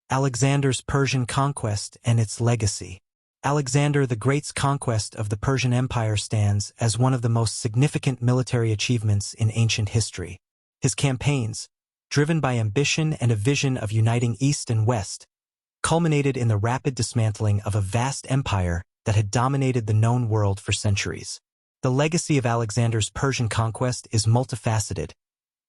Alexander's Persian conquest and its legacy. Alexander the Great's conquest of the Persian Empire stands as one of the most significant military achievements in ancient history. His campaigns, driven by ambition and a vision of uniting East and West, culminated in the rapid dismantling of a vast empire that had dominated the known world for centuries. The legacy of Alexander's Persian conquest is multifaceted,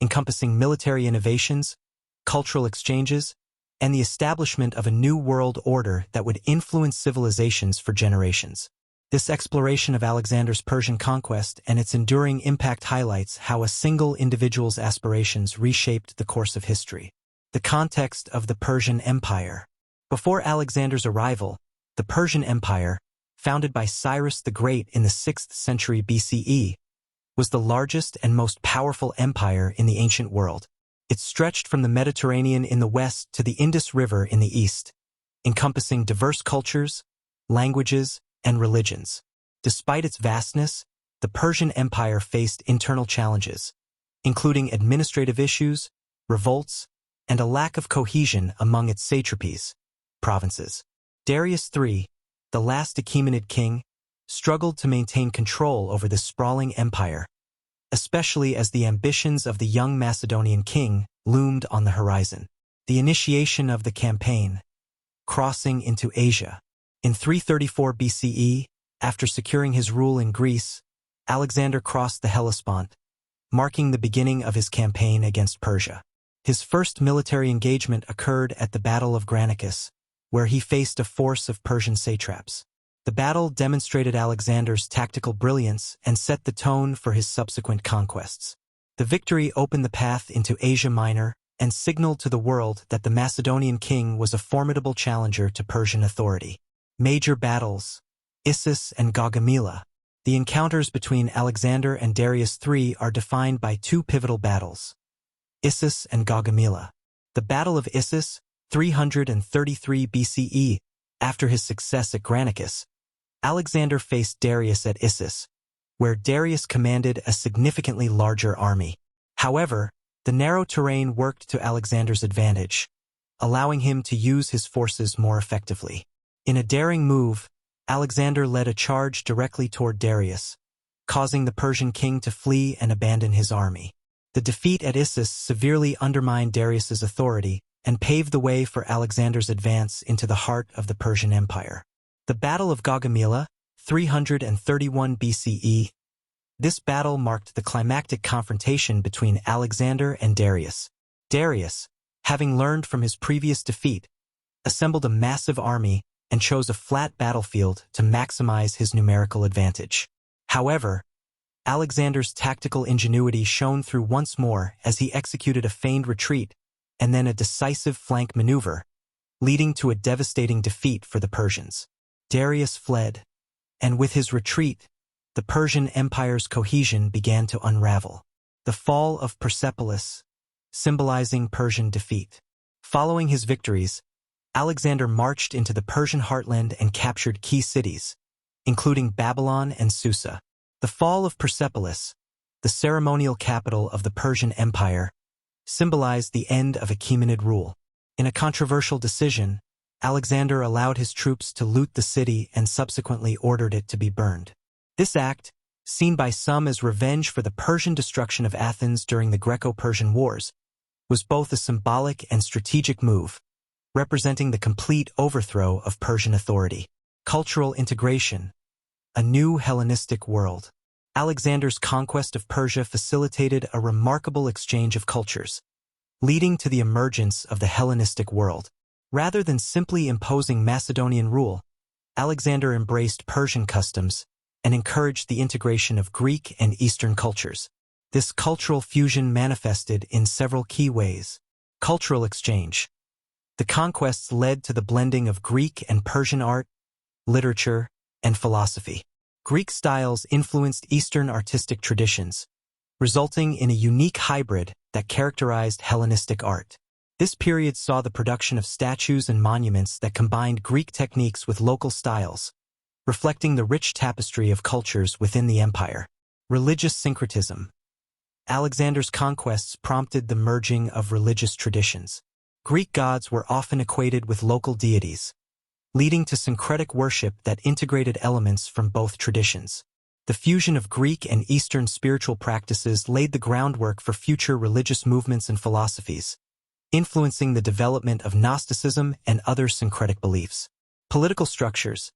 encompassing military innovations, cultural exchanges, and the establishment of a new world order that would influence civilizations for generations. This exploration of Alexander's Persian conquest and its enduring impact highlights how a single individual's aspirations reshaped the course of history. The context of the Persian Empire. Before Alexander's arrival, the Persian Empire, founded by Cyrus the Great in the 6th century BCE, was the largest and most powerful empire in the ancient world. It stretched from the Mediterranean in the west to the Indus River in the east, encompassing diverse cultures, languages, and religions. Despite its vastness, the Persian Empire faced internal challenges, including administrative issues, revolts, and a lack of cohesion among its satrapies, provinces. Darius III, the last Achaemenid king, struggled to maintain control over this sprawling empire, especially as the ambitions of the young Macedonian king loomed on the horizon. The initiation of the campaign, crossing into Asia. In 334 BCE, after securing his rule in Greece, Alexander crossed the Hellespont, marking the beginning of his campaign against Persia. His first military engagement occurred at the Battle of Granicus, where he faced a force of Persian satraps. The battle demonstrated Alexander's tactical brilliance and set the tone for his subsequent conquests. The victory opened the path into Asia Minor and signaled to the world that the Macedonian king was a formidable challenger to Persian authority. Major battles. Issus and Gaugamela. The encounters between Alexander and Darius III are defined by two pivotal battles. Issus and Gaugamela. The Battle of Issus, 333 BCE, after his success at Granicus, Alexander faced Darius at Issus, where Darius commanded a significantly larger army. However, the narrow terrain worked to Alexander's advantage, allowing him to use his forces more effectively. In a daring move, Alexander led a charge directly toward Darius, causing the Persian king to flee and abandon his army. The defeat at Issus severely undermined Darius's authority and paved the way for Alexander's advance into the heart of the Persian Empire. The Battle of Gaugamela, 331 BCE. This battle marked the climactic confrontation between Alexander and Darius. Darius, having learned from his previous defeat, assembled a massive army and chose a flat battlefield to maximize his numerical advantage. However, Alexander's tactical ingenuity shone through once more as he executed a feigned retreat and then a decisive flank maneuver, leading to a devastating defeat for the Persians. Darius fled, and with his retreat, the Persian Empire's cohesion began to unravel. The fall of Persepolis, symbolizing Persian defeat. Following his victories, Alexander marched into the Persian heartland and captured key cities, including Babylon and Susa. The fall of Persepolis, the ceremonial capital of the Persian Empire, symbolized the end of Achaemenid rule. In a controversial decision, Alexander allowed his troops to loot the city and subsequently ordered it to be burned. This act, seen by some as revenge for the Persian destruction of Athens during the Greco-Persian Wars, was both a symbolic and strategic move, representing the complete overthrow of Persian authority. Cultural integration. A new Hellenistic world. Alexander's conquest of Persia facilitated a remarkable exchange of cultures, leading to the emergence of the Hellenistic world. Rather than simply imposing Macedonian rule, Alexander embraced Persian customs and encouraged the integration of Greek and Eastern cultures. This cultural fusion manifested in several key ways. Cultural exchange. The conquests led to the blending of Greek and Persian art, literature, and philosophy. Greek styles influenced Eastern artistic traditions, resulting in a unique hybrid that characterized Hellenistic art. This period saw the production of statues and monuments that combined Greek techniques with local styles, reflecting the rich tapestry of cultures within the empire. Religious syncretism. Alexander's conquests prompted the merging of religious traditions. Greek gods were often equated with local deities, leading to syncretic worship that integrated elements from both traditions. The fusion of Greek and Eastern spiritual practices laid the groundwork for future religious movements and philosophies, influencing the development of Gnosticism and other syncretic beliefs. Political structures.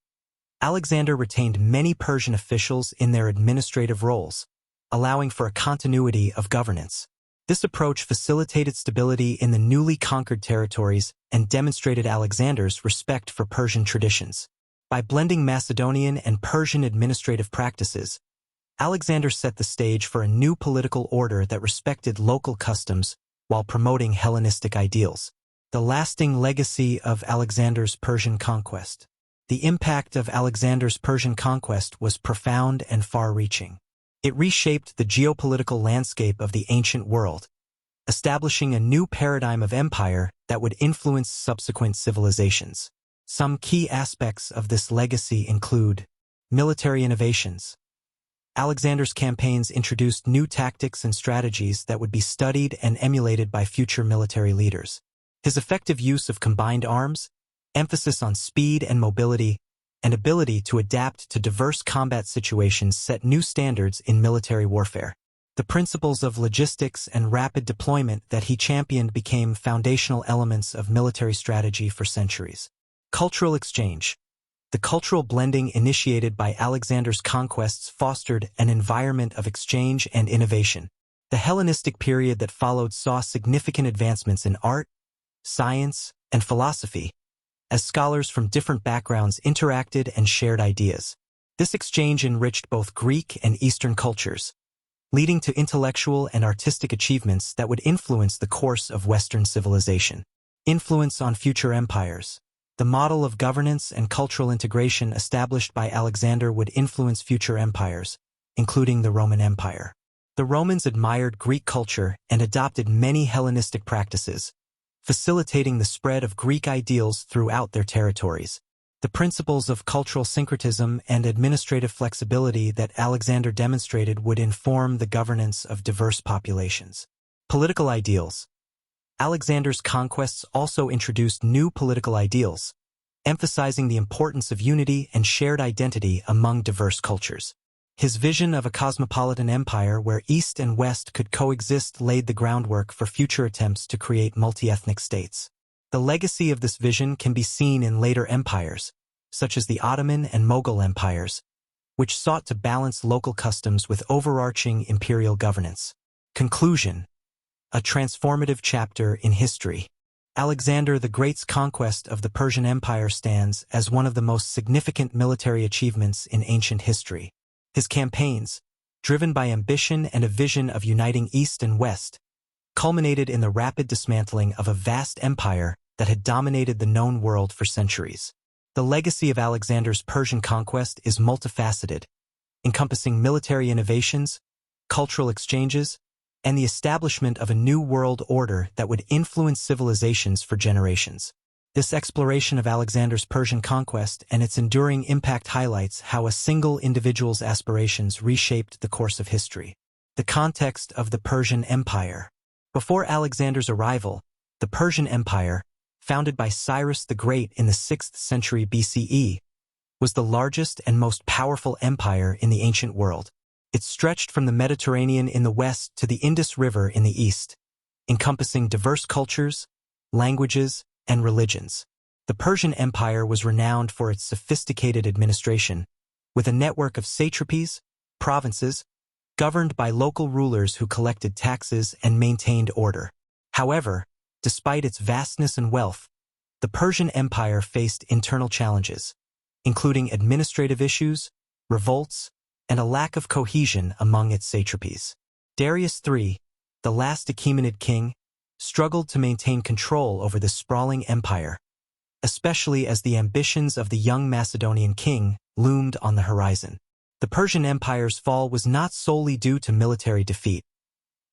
Alexander retained many Persian officials in their administrative roles, allowing for a continuity of governance. This approach facilitated stability in the newly conquered territories and demonstrated Alexander's respect for Persian traditions. By blending Macedonian and Persian administrative practices, Alexander set the stage for a new political order that respected local customs while promoting Hellenistic ideals. The lasting legacy of Alexander's Persian conquest. The impact of Alexander's Persian conquest was profound and far-reaching. It reshaped the geopolitical landscape of the ancient world, establishing a new paradigm of empire that would influence subsequent civilizations. Some key aspects of this legacy include military innovations. Alexander's campaigns introduced new tactics and strategies that would be studied and emulated by future military leaders. His effective use of combined arms, emphasis on speed and mobility, and ability to adapt to diverse combat situations set new standards in military warfare. The principles of logistics and rapid deployment that he championed became foundational elements of military strategy for centuries. Cultural exchange. The cultural blending initiated by Alexander's conquests fostered an environment of exchange and innovation. The Hellenistic period that followed saw significant advancements in art, science, and philosophy, as scholars from different backgrounds interacted and shared ideas. This exchange enriched both Greek and Eastern cultures, leading to intellectual and artistic achievements that would influence the course of Western civilization. Influence on future empires. The model of governance and cultural integration established by Alexander would influence future empires, including the Roman Empire. The Romans admired Greek culture and adopted many Hellenistic practices, facilitating the spread of Greek ideals throughout their territories. The principles of cultural syncretism and administrative flexibility that Alexander demonstrated would inform the governance of diverse populations. Political ideals. Alexander's conquests also introduced new political ideals, emphasizing the importance of unity and shared identity among diverse cultures. His vision of a cosmopolitan empire where East and West could coexist laid the groundwork for future attempts to create multi-ethnic states. The legacy of this vision can be seen in later empires, such as the Ottoman and Mughal empires, which sought to balance local customs with overarching imperial governance. Conclusion. A transformative chapter in history. Alexander the Great's conquest of the Persian Empire stands as one of the most significant military achievements in ancient history. His campaigns, driven by ambition and a vision of uniting East and West, culminated in the rapid dismantling of a vast empire that had dominated the known world for centuries. The legacy of Alexander's Persian conquest is multifaceted, encompassing military innovations, cultural exchanges, and the establishment of a new world order that would influence civilizations for generations. This exploration of Alexander's Persian conquest and its enduring impact highlights how a single individual's aspirations reshaped the course of history. The context of the Persian Empire. Before Alexander's arrival, the Persian Empire, founded by Cyrus the Great in the 6th century BCE, was the largest and most powerful empire in the ancient world. It stretched from the Mediterranean in the west to the Indus River in the east, encompassing diverse cultures, languages, and religions. The Persian Empire was renowned for its sophisticated administration, with a network of satrapies, provinces, governed by local rulers who collected taxes and maintained order. However, despite its vastness and wealth, the Persian Empire faced internal challenges, including administrative issues, revolts, and a lack of cohesion among its satrapies. Darius III, the last Achaemenid king, struggled to maintain control over the sprawling empire, especially as the ambitions of the young Macedonian king loomed on the horizon. The Persian Empire's fall was not solely due to military defeat.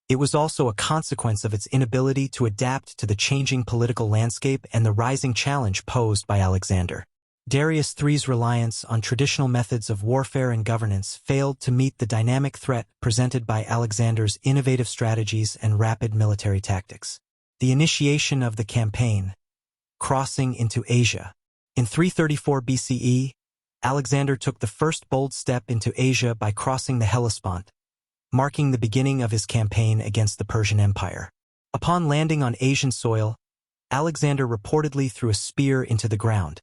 It was also a consequence of its inability to adapt to the changing political landscape and the rising challenge posed by Alexander. Darius III's reliance on traditional methods of warfare and governance failed to meet the dynamic threat presented by Alexander's innovative strategies and rapid military tactics. The initiation of the campaign, crossing into Asia. In 334 BCE, Alexander took the first bold step into Asia by crossing the Hellespont, marking the beginning of his campaign against the Persian Empire. Upon landing on Asian soil, Alexander reportedly threw a spear into the ground,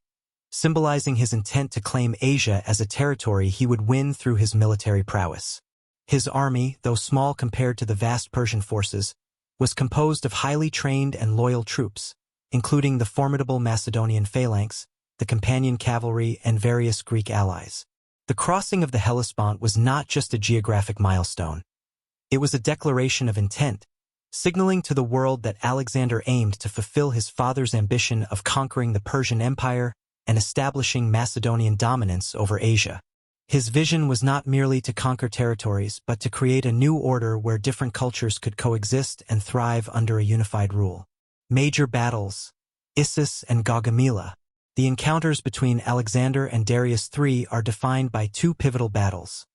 symbolizing his intent to claim Asia as a territory he would win through his military prowess. His army, though small compared to the vast Persian forces, was composed of highly trained and loyal troops, including the formidable Macedonian phalanx, the companion cavalry, and various Greek allies. The crossing of the Hellespont was not just a geographic milestone. It was a declaration of intent, signaling to the world that Alexander aimed to fulfill his father's ambition of conquering the Persian Empire and establishing Macedonian dominance over Asia. His vision was not merely to conquer territories, but to create a new order where different cultures could coexist and thrive under a unified rule. Major battles. Issus and Gaugamela. The encounters between Alexander and Darius III are defined by two pivotal battles.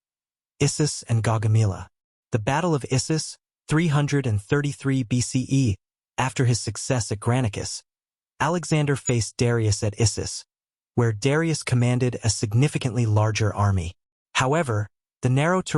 Issus and Gaugamela. The Battle of Issus, 333 BCE, after his success at Granicus, Alexander faced Darius at Issus, where Darius commanded a significantly larger army. However, the narrow terrain